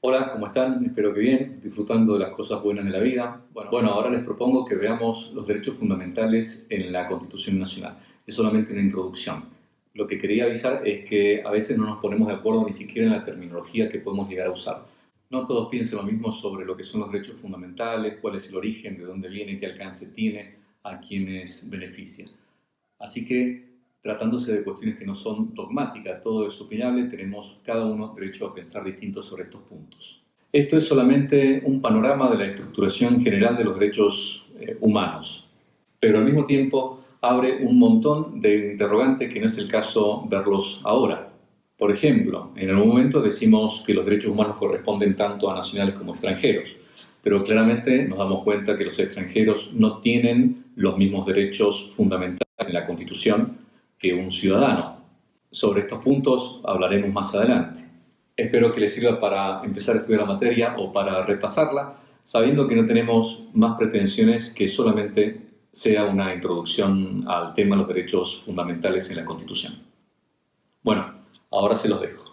Hola, ¿cómo están? Espero que bien, disfrutando de las cosas buenas de la vida. Bueno, ahora les propongo que veamos los derechos fundamentales en la Constitución Nacional. Es solamente una introducción. Lo que quería avisar es que a veces no nos ponemos de acuerdo ni siquiera en la terminología que podemos llegar a usar. No todos piensan lo mismo sobre lo que son los derechos fundamentales, cuál es el origen, de dónde viene, qué alcance tiene, a quienes beneficia. Así que, tratándose de cuestiones que no son dogmáticas, todo es opinable, tenemos cada uno derecho a pensar distinto sobre estos puntos. Esto es solamente un panorama de la estructuración general de los derechos humanos, pero al mismo tiempo abre un montón de interrogantes que no es el caso verlos ahora. Por ejemplo, en algún momento decimos que los derechos humanos corresponden tanto a nacionales como extranjeros, pero claramente nos damos cuenta que los extranjeros no tienen los mismos derechos fundamentales en la Constitución que un ciudadano. Sobre estos puntos hablaremos más adelante. Espero que les sirva para empezar a estudiar la materia o para repasarla, sabiendo que no tenemos más pretensiones que solamente sea una introducción al tema de los derechos fundamentales en la Constitución. Bueno, ahora se los dejo.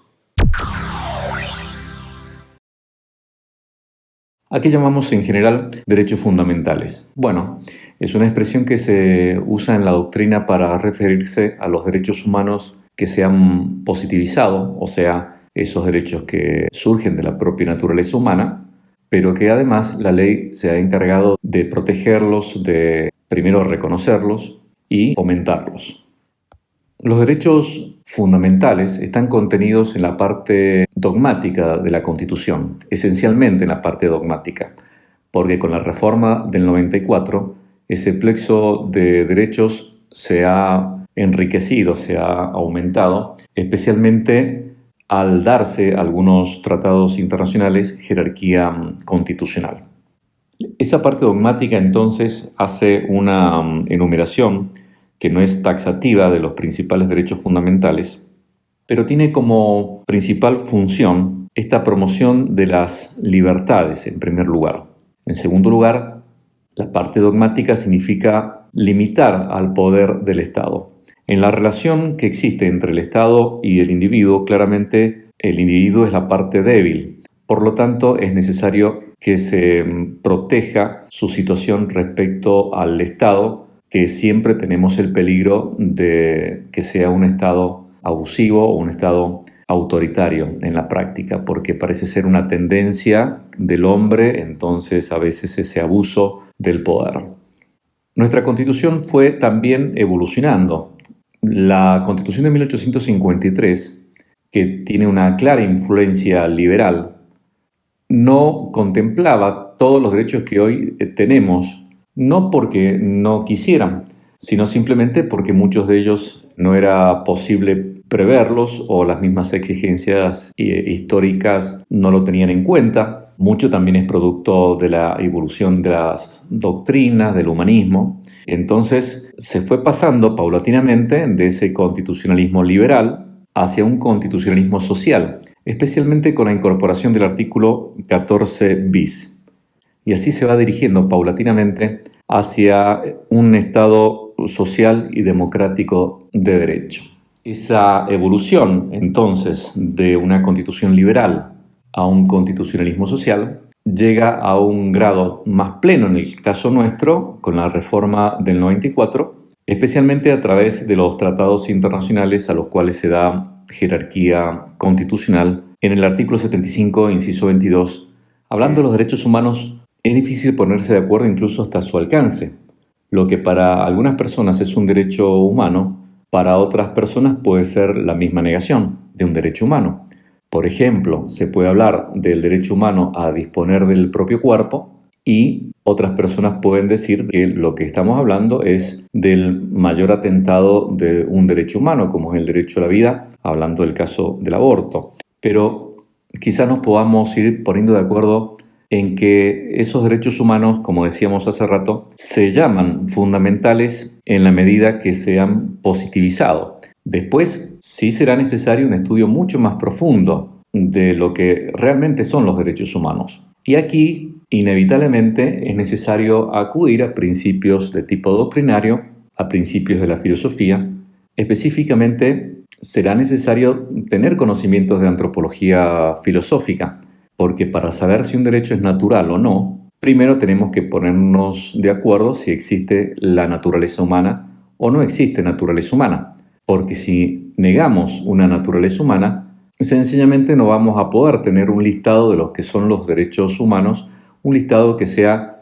¿A qué llamamos en general derechos fundamentales? Bueno, es una expresión que se usa en la doctrina para referirse a los derechos humanos que se han positivizado, o sea, esos derechos que surgen de la propia naturaleza humana, pero que además la ley se ha encargado de protegerlos, de primero reconocerlos y fomentarlos. Los derechos fundamentales están contenidos en la parte dogmática de la Constitución, esencialmente en la parte dogmática, porque con la reforma del 94 ese plexo de derechos se ha enriquecido, se ha aumentado, especialmente al darse algunos tratados internacionales jerarquía constitucional. Esa parte dogmática entonces hace una enumeración que no es taxativa de los principales derechos fundamentales, pero tiene como principal función esta promoción de las libertades en primer lugar. En segundo lugar, la parte dogmática significa limitar al poder del Estado. En la relación que existe entre el Estado y el individuo, claramente el individuo es la parte débil. Por lo tanto, es necesario que se proteja su situación respecto al Estado, que siempre tenemos el peligro de que sea un Estado abusivo o un Estado autoritario en la práctica, porque parece ser una tendencia del hombre, entonces a veces ese abuso del poder. Nuestra Constitución fue también evolucionando. La Constitución de 1853, que tiene una clara influencia liberal, no contemplaba todos los derechos que hoy tenemos, no porque no quisieran, sino simplemente porque muchos de ellos no era posible preverlos o las mismas exigencias históricas no lo tenían en cuenta. Mucho también es producto de la evolución de las doctrinas, del humanismo. Entonces se fue pasando paulatinamente de ese constitucionalismo liberal hacia un constitucionalismo social, especialmente con la incorporación del artículo 14 bis. Y así se va dirigiendo paulatinamente hacia un Estado social y democrático de derecho. Esa evolución, entonces, de una constitución liberal a un constitucionalismo social llega a un grado más pleno en el caso nuestro, con la reforma del 94, especialmente a través de los tratados internacionales a los cuales se da jerarquía constitucional. En el artículo 75, inciso 22, hablando de los derechos humanos, es difícil ponerse de acuerdo incluso hasta su alcance. Lo que para algunas personas es un derecho humano, para otras personas puede ser la misma negación de un derecho humano. Por ejemplo, se puede hablar del derecho humano a disponer del propio cuerpo y otras personas pueden decir que lo que estamos hablando es del mayor atentado de un derecho humano, como es el derecho a la vida, hablando del caso del aborto. Pero quizás nos podamos ir poniendo de acuerdo en que esos derechos humanos, como decíamos hace rato, se llaman fundamentales en la medida que se han positivizado. Después sí será necesario un estudio mucho más profundo de lo que realmente son los derechos humanos. Y aquí, inevitablemente, es necesario acudir a principios de tipo doctrinario, a principios de la filosofía. Específicamente, será necesario tener conocimientos de antropología filosófica, porque para saber si un derecho es natural o no, primero tenemos que ponernos de acuerdo si existe la naturaleza humana o no existe naturaleza humana. Porque si negamos una naturaleza humana, sencillamente no vamos a poder tener un listado de los que son los derechos humanos, un listado que sea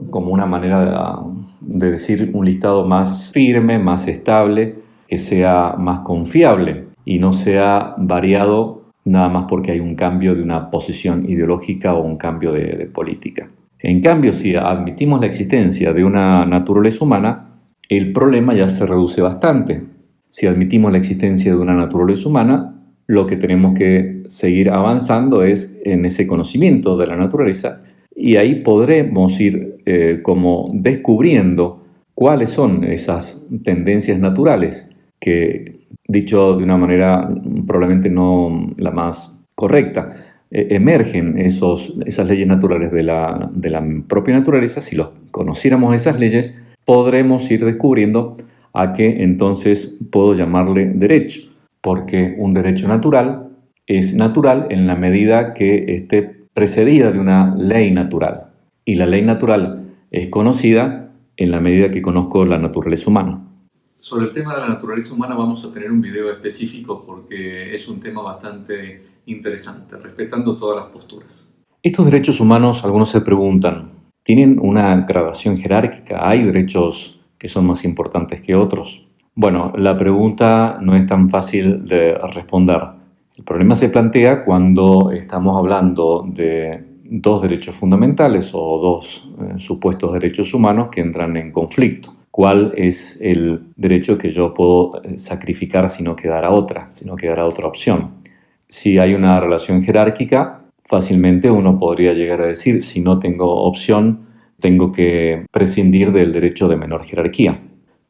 como una manera de decir un listado más firme, más estable, que sea más confiable y no sea variado nada más porque hay un cambio de una posición ideológica o un cambio de política. En cambio, si admitimos la existencia de una naturaleza humana, el problema ya se reduce bastante. Si admitimos la existencia de una naturaleza humana, lo que tenemos que seguir avanzando es en ese conocimiento de la naturaleza y ahí podremos ir como descubriendo cuáles son esas tendencias naturales que, dicho de una manera probablemente no la más correcta, emergen esas leyes naturales de la propia naturaleza. Si los conociéramos esas leyes, podremos ir descubriendo a qué entonces puedo llamarle derecho, porque un derecho natural es natural en la medida que esté precedida de una ley natural. Y la ley natural es conocida en la medida que conozco la naturaleza humana. Sobre el tema de la naturaleza humana vamos a tener un video específico porque es un tema bastante interesante, respetando todas las posturas. Estos derechos humanos, algunos se preguntan, ¿tienen una gradación jerárquica? ¿Hay derechos que son más importantes que otros? Bueno, la pregunta no es tan fácil de responder. El problema se plantea cuando estamos hablando de dos derechos fundamentales o dos supuestos derechos humanos que entran en conflicto. ¿Cuál es el derecho que yo puedo sacrificar si no quedara otra opción? Si hay una relación jerárquica, fácilmente uno podría llegar a decir, si no tengo opción, tengo que prescindir del derecho de menor jerarquía.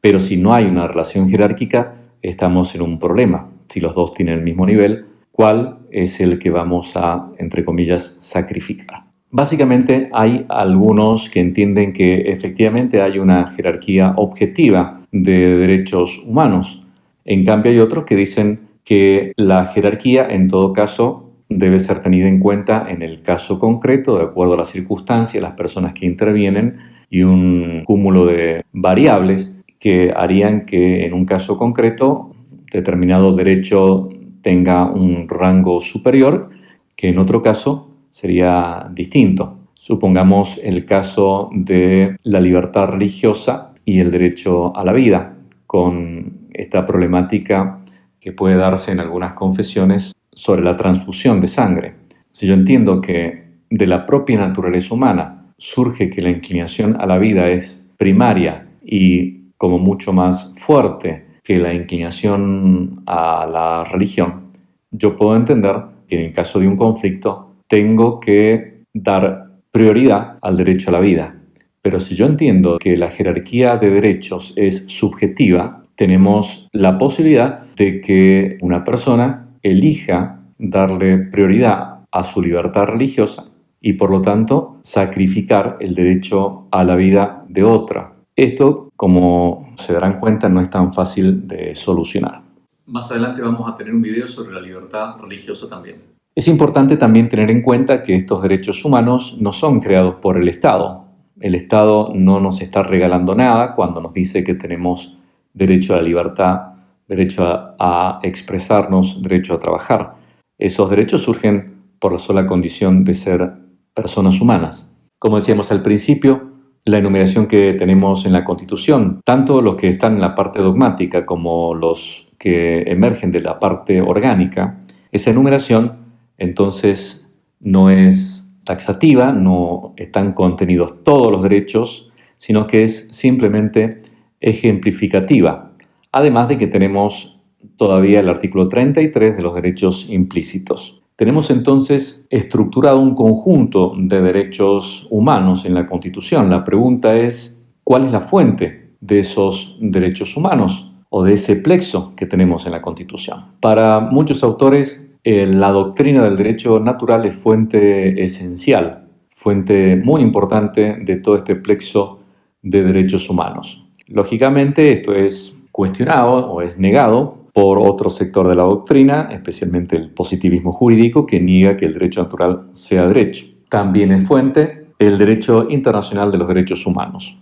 Pero si no hay una relación jerárquica, estamos en un problema. Si los dos tienen el mismo nivel, ¿cuál es el que vamos a, entre comillas, sacrificar? Básicamente hay algunos que entienden que efectivamente hay una jerarquía objetiva de derechos humanos. En cambio hay otros que dicen que la jerarquía en todo caso debe ser tenida en cuenta en el caso concreto, de acuerdo a las circunstancias, las personas que intervienen y un cúmulo de variables que harían que en un caso concreto determinado derecho tenga un rango superior que en otro caso sería distinto. Supongamos el caso de la libertad religiosa y el derecho a la vida, con esta problemática que puede darse en algunas confesiones sobre la transfusión de sangre. Si yo entiendo que de la propia naturaleza humana surge que la inclinación a la vida es primaria y como mucho más fuerte que la inclinación a la religión, yo puedo entender que en el caso de un conflicto tengo que dar prioridad al derecho a la vida. Pero si yo entiendo que la jerarquía de derechos es subjetiva, tenemos la posibilidad de que una persona elija darle prioridad a su libertad religiosa y por lo tanto sacrificar el derecho a la vida de otra. Esto, como se darán cuenta, no es tan fácil de solucionar. Más adelante vamos a tener un video sobre la libertad religiosa también. Es importante también tener en cuenta que estos derechos humanos no son creados por el Estado. El Estado no nos está regalando nada cuando nos dice que tenemos derecho a la libertad, derecho a expresarnos, derecho a trabajar. Esos derechos surgen por la sola condición de ser personas humanas. Como decíamos al principio, la enumeración que tenemos en la Constitución, tanto los que están en la parte dogmática como los que emergen de la parte orgánica, esa enumeración entonces no es taxativa, no están contenidos todos los derechos, sino que es simplemente ejemplificativa. Además de que tenemos todavía el artículo 33 de los derechos implícitos. Tenemos entonces estructurado un conjunto de derechos humanos en la Constitución. La pregunta es, ¿cuál es la fuente de esos derechos humanos o de ese plexo que tenemos en la Constitución? Para muchos autores, la doctrina del derecho natural es fuente esencial, fuente muy importante de todo este plexo de derechos humanos. Lógicamente, esto es cuestionado o es negado por otro sector de la doctrina, especialmente el positivismo jurídico, que niega que el derecho natural sea derecho. También es fuente el derecho internacional de los derechos humanos,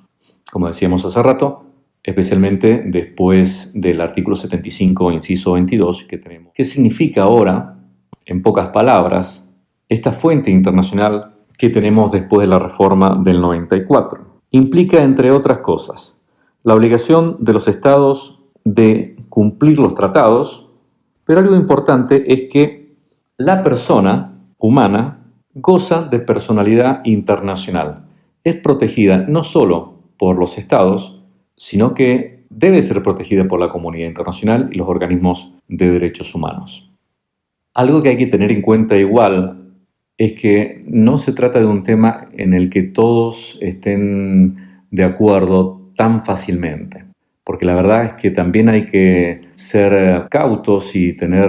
como decíamos hace rato, especialmente después del artículo 75, inciso 22, que tenemos. ¿Qué significa ahora, en pocas palabras, esta fuente internacional que tenemos después de la reforma del 94? Implica, entre otras cosas, la obligación de los estados de cumplir los tratados, pero algo importante es que la persona humana goza de personalidad internacional. Es protegida no solo por los estados, sino que debe ser protegida por la comunidad internacional y los organismos de derechos humanos. Algo que hay que tener en cuenta igual es que no se trata de un tema en el que todos estén de acuerdo tan fácilmente, porque la verdad es que también hay que ser cautos y tener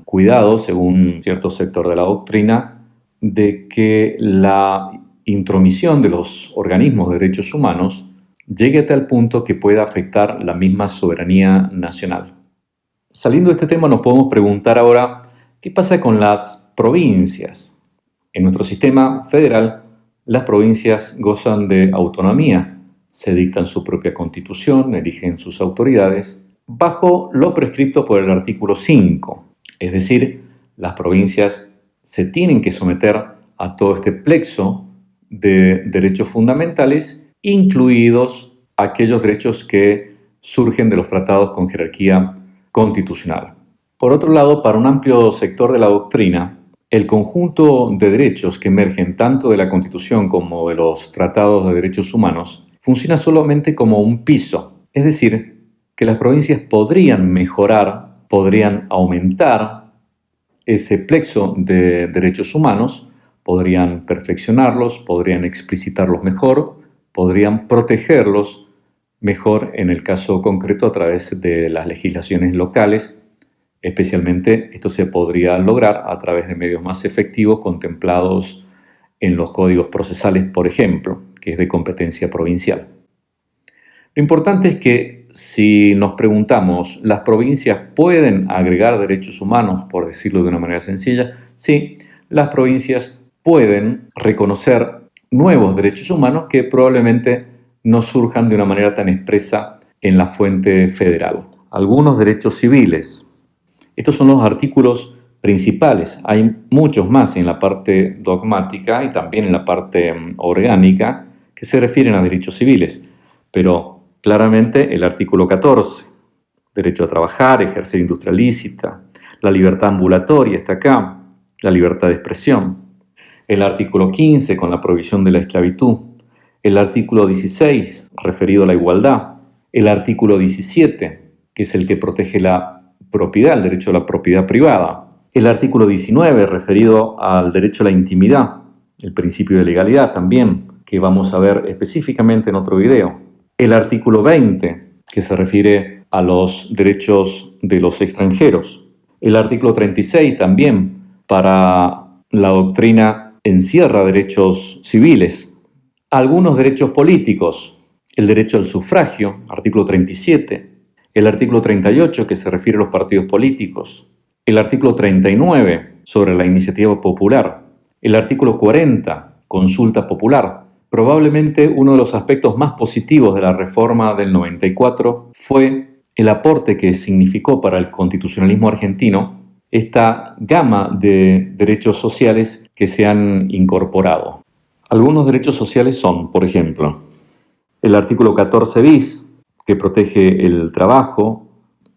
cuidado, según cierto sector de la doctrina, de que la intromisión de los organismos de derechos humanos llegue a tal punto que pueda afectar la misma soberanía nacional. Saliendo de este tema, nos podemos preguntar ahora, ¿qué pasa con las provincias? En nuestro sistema federal, las provincias gozan de autonomía, se dictan su propia constitución, eligen sus autoridades, bajo lo prescripto por el artículo 5. Es decir, las provincias se tienen que someter a todo este plexo de derechos fundamentales, incluidos aquellos derechos que surgen de los tratados con jerarquía constitucional. Por otro lado, para un amplio sector de la doctrina, el conjunto de derechos que emergen tanto de la Constitución como de los tratados de derechos humanos funciona solamente como un piso, es decir, que las provincias podrían mejorar, podrían aumentar ese plexo de derechos humanos, podrían perfeccionarlos, podrían explicitarlos mejor, podrían protegerlos mejor en el caso concreto a través de las legislaciones locales. Especialmente esto se podría lograr a través de medios más efectivos contemplados en los códigos procesales, por ejemplo, que es de competencia provincial. Lo importante es que si nos preguntamos, ¿las provincias pueden agregar derechos humanos, por decirlo de una manera sencilla? Sí, las provincias pueden reconocer nuevos derechos humanos que probablemente no surjan de una manera tan expresa en la fuente federal. Algunos derechos civiles. Estos son los artículos principales. Hay muchos más en la parte dogmática y también en la parte orgánica que se refieren a derechos civiles. Pero claramente el artículo 14, derecho a trabajar, ejercer industria lícita, la libertad ambulatoria está acá, la libertad de expresión. El artículo 15 con la prohibición de la esclavitud. El artículo 16 referido a la igualdad. El artículo 17 que es el que protege la propiedad, el derecho a la propiedad privada. El artículo 19 referido al derecho a la intimidad, el principio de legalidad también, que vamos a ver específicamente en otro video. El artículo 20, que se refiere a los derechos de los extranjeros. El artículo 36 también, para la doctrina, encierra derechos civiles. Algunos derechos políticos, el derecho al sufragio, artículo 37. El artículo 38, que se refiere a los partidos políticos. El artículo 39, sobre la iniciativa popular. El artículo 40, consulta popular. Probablemente uno de los aspectos más positivos de la reforma del 94 fue el aporte que significó para el constitucionalismo argentino esta gama de derechos sociales que se han incorporado. Algunos derechos sociales son, por ejemplo, el artículo 14 bis, que protege el trabajo,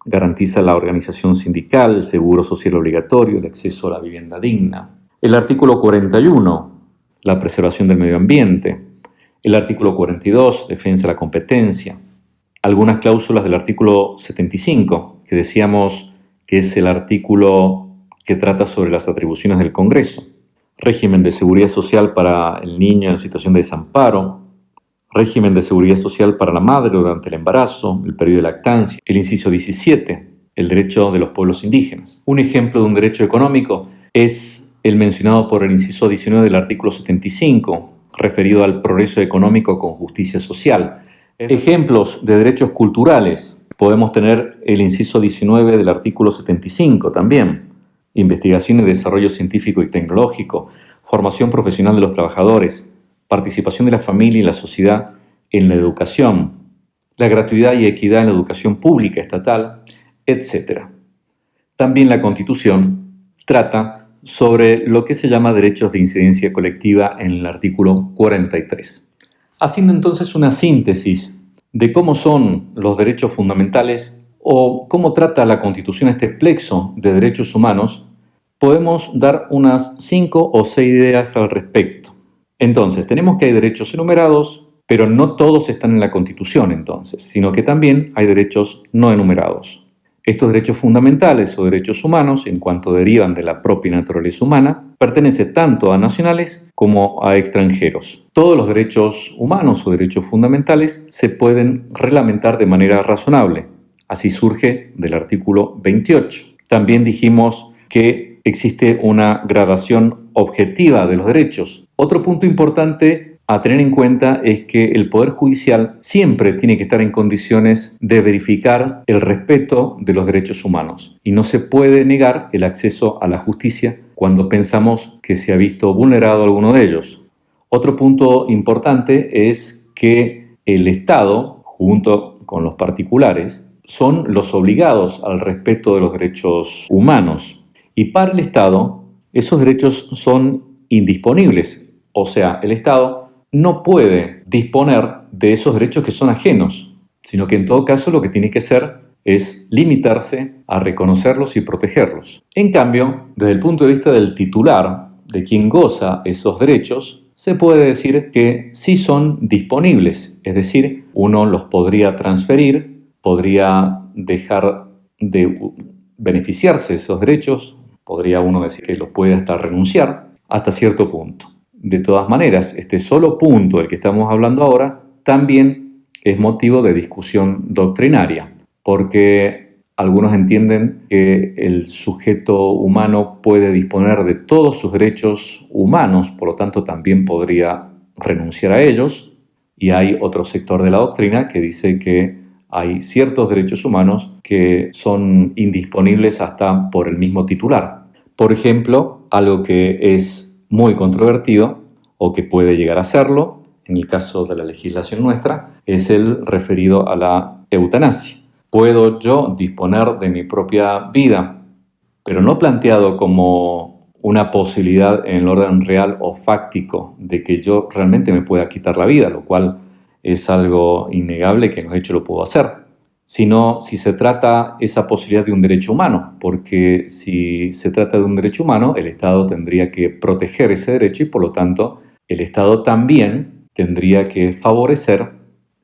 garantiza la organización sindical, el seguro social obligatorio, el acceso a la vivienda digna. El artículo 41, la preservación del medio ambiente. El artículo 42, defensa de la competencia. Algunas cláusulas del artículo 75, que decíamos que es el artículo que trata sobre las atribuciones del Congreso. Régimen de seguridad social para el niño en situación de desamparo. Régimen de seguridad social para la madre durante el embarazo, el periodo de lactancia. El inciso 17, el derecho de los pueblos indígenas. Un ejemplo de un derecho económico es el mencionado por el inciso 19 del artículo 75, referido al progreso económico con justicia social. Ejemplos de derechos culturales. Podemos tener el inciso 19 del artículo 75 también. Investigación y desarrollo científico y tecnológico, formación profesional de los trabajadores, participación de la familia y la sociedad en la educación, la gratuidad y equidad en la educación pública estatal, etc. También la Constitución trata sobre lo que se llama derechos de incidencia colectiva en el artículo 43. Haciendo entonces una síntesis de cómo son los derechos fundamentales o cómo trata la Constitución este plexo de derechos humanos, podemos dar unas 5 o 6 ideas al respecto. Entonces, tenemos que hay derechos enumerados, pero no todos están en la Constitución entonces, sino que también hay derechos no enumerados. Estos derechos fundamentales o derechos humanos, en cuanto derivan de la propia naturaleza humana, pertenecen tanto a nacionales como a extranjeros. Todos los derechos humanos o derechos fundamentales se pueden reglamentar de manera razonable. Así surge del artículo 28. También dijimos que existe una gradación objetiva de los derechos. Otro punto importante a tener en cuenta es que el Poder Judicial siempre tiene que estar en condiciones de verificar el respeto de los derechos humanos y no se puede negar el acceso a la justicia cuando pensamos que se ha visto vulnerado alguno de ellos. Otro punto importante es que el Estado, junto con los particulares, son los obligados al respeto de los derechos humanos. Y para el Estado, esos derechos son indisponibles. O sea, el Estado no puede disponer de esos derechos que son ajenos, sino que en todo caso lo que tiene que hacer es limitarse a reconocerlos y protegerlos. En cambio, desde el punto de vista del titular, de quien goza esos derechos, se puede decir que sí son disponibles, es decir, uno los podría transferir, podría dejar de beneficiarse de esos derechos, podría uno decir que los puede hasta renunciar hasta cierto punto. De todas maneras, este solo punto del que estamos hablando ahora también es motivo de discusión doctrinaria, porque algunos entienden que el sujeto humano puede disponer de todos sus derechos humanos, por lo tanto también podría renunciar a ellos, y hay otro sector de la doctrina que dice que hay ciertos derechos humanos que son indisponibles hasta por el mismo titular. Por ejemplo, algo que es muy controvertido, o que puede llegar a serlo, en el caso de la legislación nuestra, es el referido a la eutanasia. Puedo yo disponer de mi propia vida, pero no planteado como una posibilidad en el orden real o fáctico de que yo realmente me pueda quitar la vida, lo cual es algo innegable que en los hechos lo puedo hacer, sino si se trata esa posibilidad de un derecho humano, porque si se trata de un derecho humano, el Estado tendría que proteger ese derecho y por lo tanto el Estado también tendría que favorecer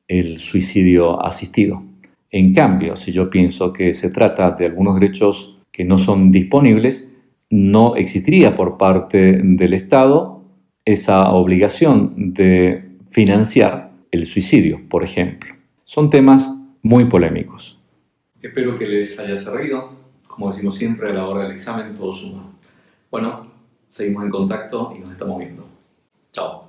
el suicidio asistido. En cambio, si yo pienso que se trata de algunos derechos que no son disponibles, no existiría por parte del Estado esa obligación de financiar el suicidio, por ejemplo. Son temas muy polémicos. Espero que les haya servido. Como decimos siempre, a la hora del examen todo suma. Bueno, seguimos en contacto y nos estamos viendo. Chao.